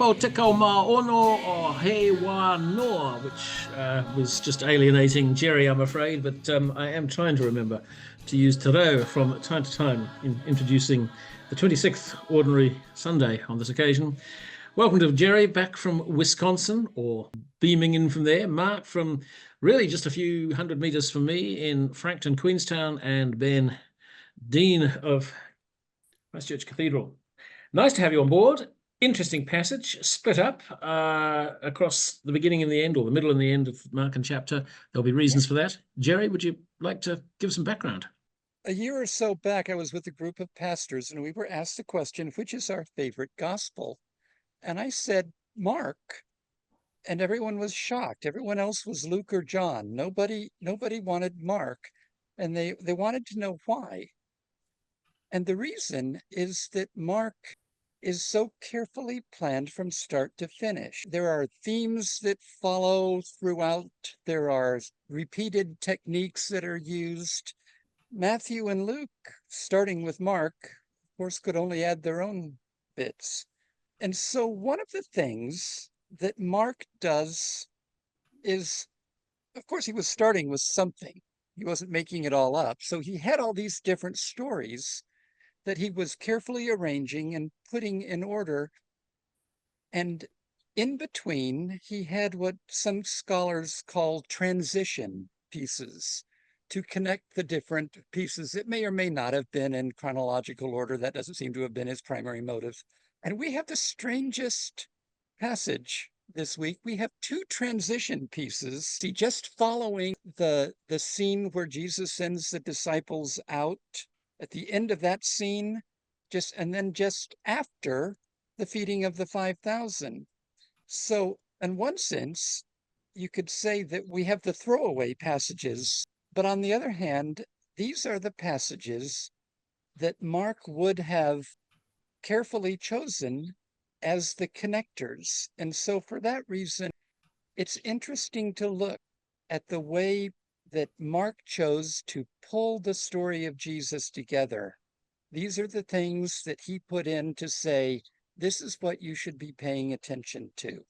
Tapo Tiko Ma Ono or He Wa No, which was just alienating Jerry, I'm afraid, but I am trying to remember to use te reo from time to time in introducing the 26th Ordinary Sunday on this occasion. Welcome to Jerry, back from Wisconsin, or beaming in from there. Mark from really just a few hundred meters from me in Frankton, Queenstown, and Ben, Dean of Christchurch Cathedral. Nice to have you on board. Interesting passage, split up across the beginning and the end, or the middle and the end of Mark and chapter. There'll be reasons for that. Jerry, would you like to give some background? A year or so back, I was with a group of pastors, and we were asked the question, which is our favorite gospel? And I said, Mark. And everyone was shocked. Everyone else was Luke or John. Nobody wanted Mark, and they wanted to know why. And the reason is that Mark is so carefully planned from start to finish. There are themes that follow throughout. There are repeated techniques that are used. Matthew and Luke, starting with Mark, of course, could only add their own bits. And so one of the things that Mark does is, of course, he was starting with something. He wasn't making it all up. So he had all these different stories that he was carefully arranging and putting in order. And in between, he had what some scholars call transition pieces to connect the different pieces. It may or may not have been in chronological order. That doesn't seem to have been his primary motive. And we have the strangest passage this week. We have two transition pieces. See, just following the scene where Jesus sends the disciples out, at the end of that scene, and then just after the feeding of the 5,000. So in one sense, you could say that we have the throwaway passages, but on the other hand, these are the passages that Mark would have carefully chosen as the connectors. And so for that reason, it's interesting to look at the way that Mark chose to pull the story of Jesus together. These are the things that he put in to say, this is what you should be paying attention to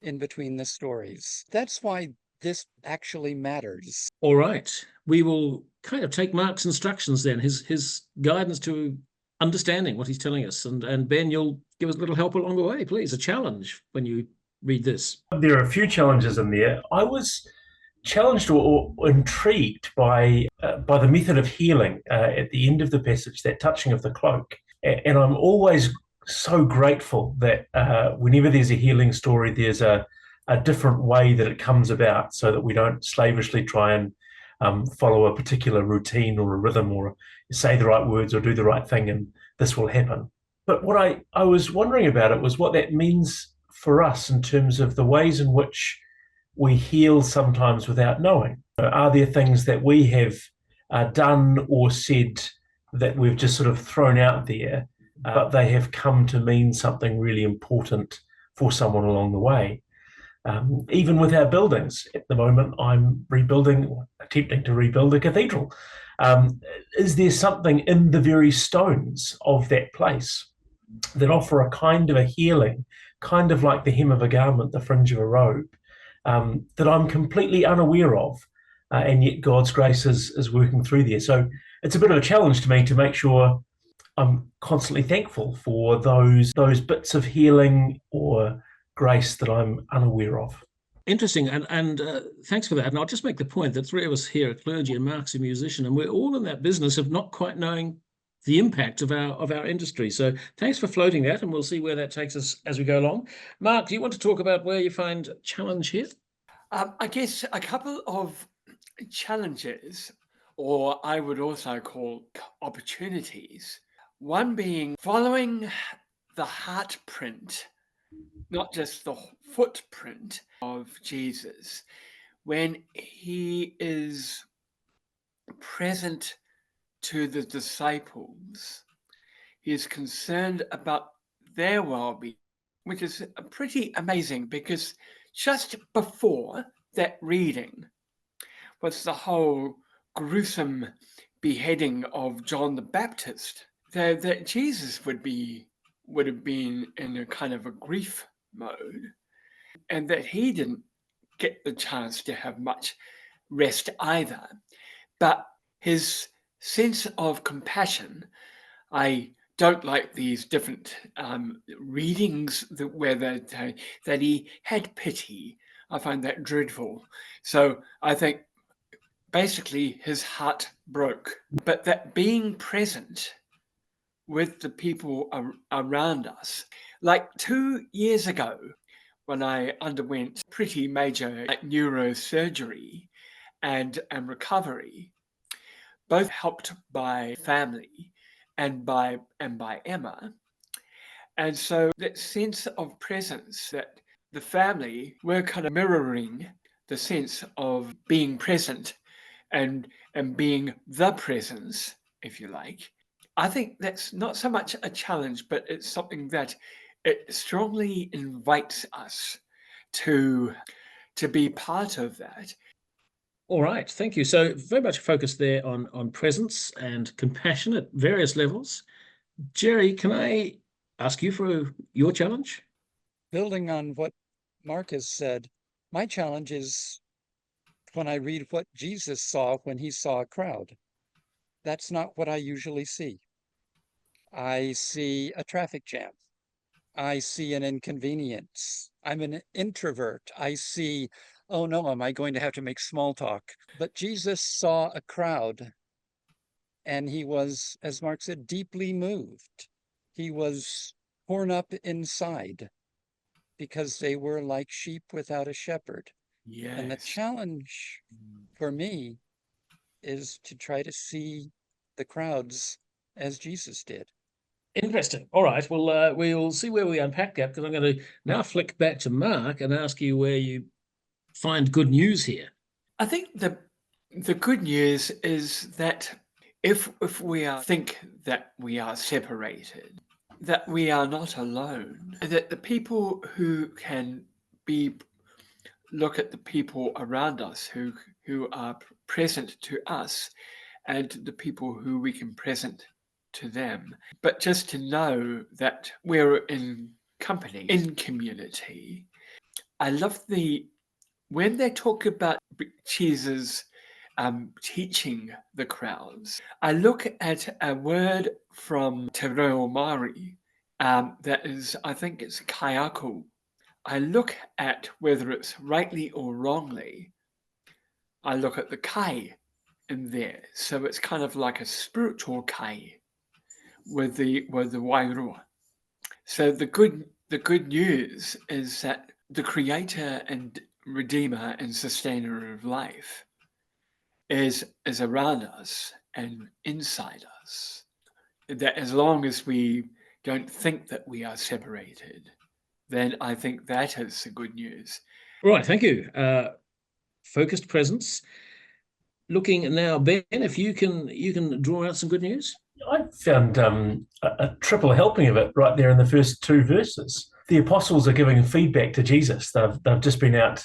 in between the stories. That's why this actually matters. All right. We will kind of take Mark's instructions then, his guidance to understanding what he's telling us. And Ben, you'll give us a little help along the way, please. A challenge when you read this. There are a few challenges in there. I was challenged or intrigued by the method of healing at the end of the passage, that touching of the cloak. And I'm always so grateful that whenever there's a healing story, there's a different way that it comes about, so that we don't slavishly try and follow a particular routine or a rhythm, or say the right words or do the right thing and this will happen. But what I was wondering about it was what that means for us in terms of the ways in which we heal sometimes without knowing. Are there things that we have done or said that we've just sort of thrown out there, but they have come to mean something really important for someone along the way? Even with our buildings, at the moment, I'm attempting to rebuild a cathedral. Is there something in the very stones of that place that offer a kind of a healing, kind of like the hem of a garment, the fringe of a robe, that I'm completely unaware of, and yet God's grace is working through there. So it's a bit of a challenge to me to make sure I'm constantly thankful for those bits of healing or grace that I'm unaware of. Interesting, and thanks for that. And I'll just make the point that three of us here are clergy and Mark's a musician, and we're all in that business of not quite knowing the impact of our industry. So thanks for floating that, and we'll see where that takes us as we go along. Mark, do you want to talk about where you find challenge here? I guess a couple of challenges, or I would also call opportunities. One being following the heart print, not just the footprint of Jesus, when he is present to the disciples. He is concerned about their well-being, which is pretty amazing, because just before that reading was the whole gruesome beheading of John the Baptist, that Jesus would be would have been in a kind of a grief mode, and that he didn't get the chance to have much rest either. But his sense of compassion, I don't like these different readings where that he had pity. I find that dreadful. So I think basically his heart broke. But that being present with the people around us, like 2 years ago, when I underwent pretty major neurosurgery and recovery, both helped by family and by Emma. And so that sense of presence, that the family were kind of mirroring the sense of being present and being the presence, if you like. I think that's not so much a challenge, but it's something that it strongly invites us to be part of that. All right, thank you. So very much focused there on presence and compassion at various levels. Jerry, can I ask you for your challenge? Building on what Mark has said, my challenge is when I read what Jesus saw when he saw a crowd. That's not what I usually see. I see a traffic jam. I see an inconvenience. I'm an introvert. I see, oh no, am I going to have to make small talk? But Jesus saw a crowd and he was, as Mark said, deeply moved. He was torn up inside because they were like sheep without a shepherd. Yes. And the challenge for me is to try to see the crowds as Jesus did. Interesting. All right. Well, we'll see where we unpack that, because I'm going to now flick back to Mark and ask you where you find good news here. I think the good news is that if we think that we are separated, that we are not alone, that the people who can look at the people around us who are present to us, and the people who we can present to them, but just to know that we're in company, in community. I love when they talk about Jesus teaching the crowds. I look at a word from Te Reo Māori that is, I think it's kaiako. I look at whether it's rightly or wrongly. I look at the kai in there, so it's kind of like a spiritual kai with the wairua. So the good news is that the creator and redeemer and sustainer of life is around us and inside us. That as long as we don't think that we are separated, then I think that is the good news. Right. Thank you. Focused presence. Looking now, Ben, if you can draw out some good news. I found a triple helping of it right there in the first two verses. The apostles are giving feedback to Jesus. They've just been out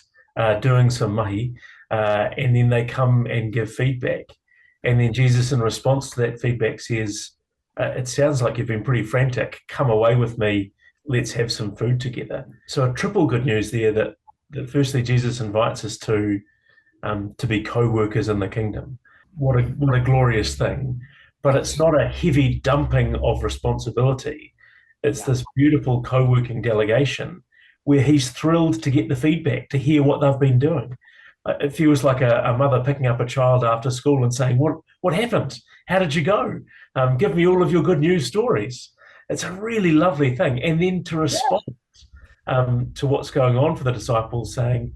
doing some mahi, and then they come and give feedback. And then Jesus, in response to that feedback, says, it sounds like you've been pretty frantic. Come away with me. Let's have some food together. So a triple good news there that firstly, Jesus invites us to be co-workers in the kingdom. What a glorious thing. But it's not a heavy dumping of responsibility. It's this beautiful co-working delegation where he's thrilled to get the feedback, to hear what they've been doing. It feels like a mother picking up a child after school and saying, what happened? How did you go? Give me all of your good news stories. It's a really lovely thing. And then to respond to what's going on for the disciples, saying,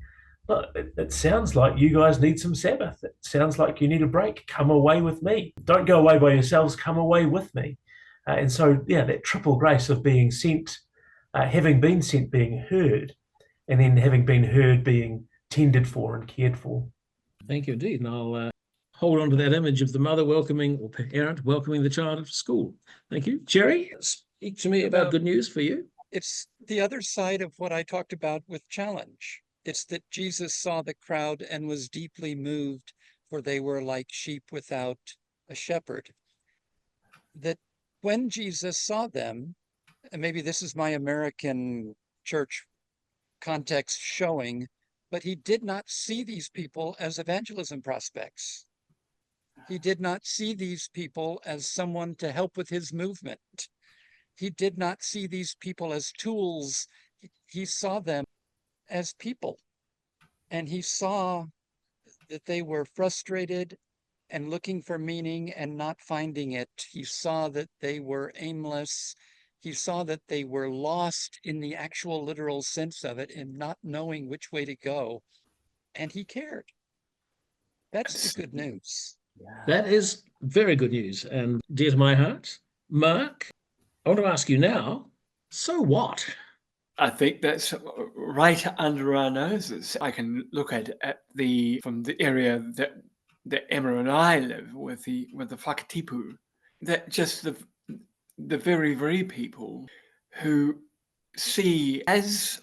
look, it sounds like you guys need some Sabbath. It sounds like you need a break. Come away with me. Don't go away by yourselves. Come away with me. And so, that triple grace of being sent, having been sent, being heard, and then having been heard, being tended for and cared for. Thank you indeed. And I'll hold on to that image of the mother welcoming, or parent welcoming the child to school. Thank you. Jerry, speak to me about good news for you. It's the other side of what I talked about with challenge. It's that Jesus saw the crowd and was deeply moved, for they were like sheep without a shepherd. That when Jesus saw them, and maybe this is my American church context showing, but he did not see these people as evangelism prospects. He did not see these people as someone to help with his movement. He did not see these people as tools. He saw them as people. And he saw that they were frustrated and looking for meaning and not finding it. He saw that they were aimless. He saw that they were lost in the actual literal sense of it and not knowing which way to go. And he cared. That's the good news. That is very good news and dear to my heart. Mark, I want to ask you now, so what? I think that's right under our noses. I can look at from the area that Emma and I live with the Whakatipu, that just the very, very people who see as,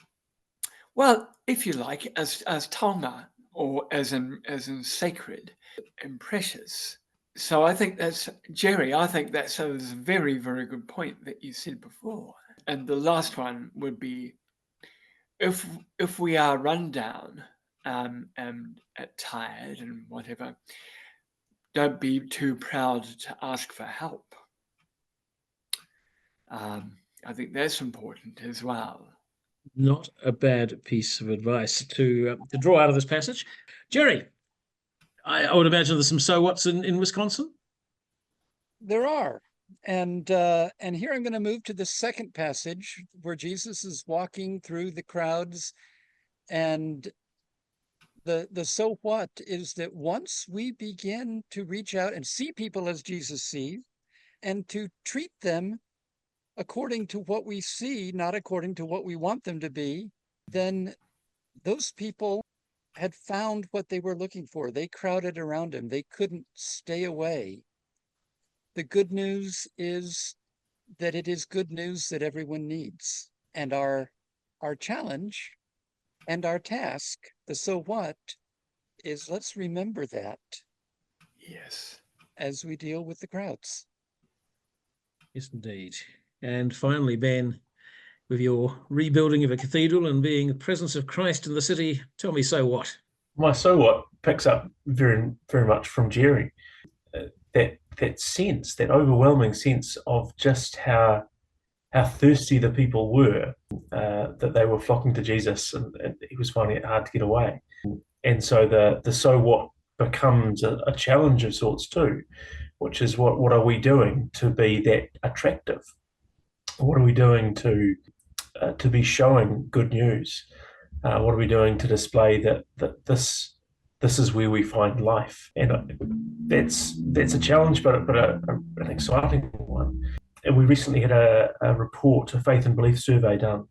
well, if you like, as taonga, or as in sacred and precious. So I think that's, Jerry, I think that's a very, very good point that you said before. And the last one would be, if we are run down and tired and whatever, don't be too proud to ask for help. I think that's important as well. Not a bad piece of advice to draw out of this passage. Jerry, I would imagine there's some so what's in Wisconsin. There are. And here I'm going to move to the second passage where Jesus is walking through the crowds. And the so what is that once we begin to reach out and see people as Jesus sees, and to treat them according to what we see, not according to what we want them to be, then those people had found what they were looking for. They crowded around him. They couldn't stay away. The good news is that it is good news that everyone needs. And our challenge and our task, the so what, is let's remember that. Yes. As we deal with the crowds. Yes, indeed. And finally, Ben, with your rebuilding of a cathedral and being the presence of Christ in the city, tell me, so what? My so what picks up very, very much from Jerry. That sense, that overwhelming sense of just how thirsty the people were, that they were flocking to Jesus, and he was finding it hard to get away. And so the so what becomes a challenge of sorts too, which is what are we doing to be that attractive? What are we doing to be showing good news? What are we doing to display that this is where we find life? And that's a challenge, but an exciting one. And we recently had a report, a faith and belief survey done,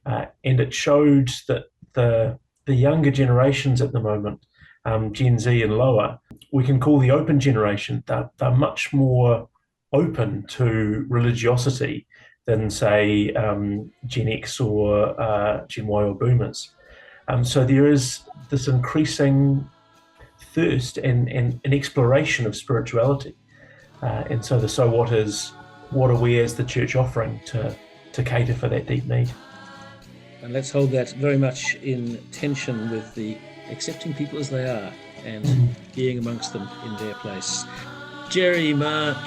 and it showed that the younger generations at the moment, Gen Z and lower, we can call the open generation. They're much more open to religiosity than, say, Gen X or Gen Y or Boomers. So there is this increasing thirst and an exploration of spirituality. And so the so what is, what are we as the church offering to cater for that deep need? And let's hold that very much in tension with the accepting people as they are and being amongst them in their place. Jerry, Mark,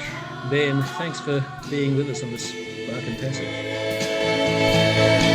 Ben, thanks for being with us on this Mark and Passage.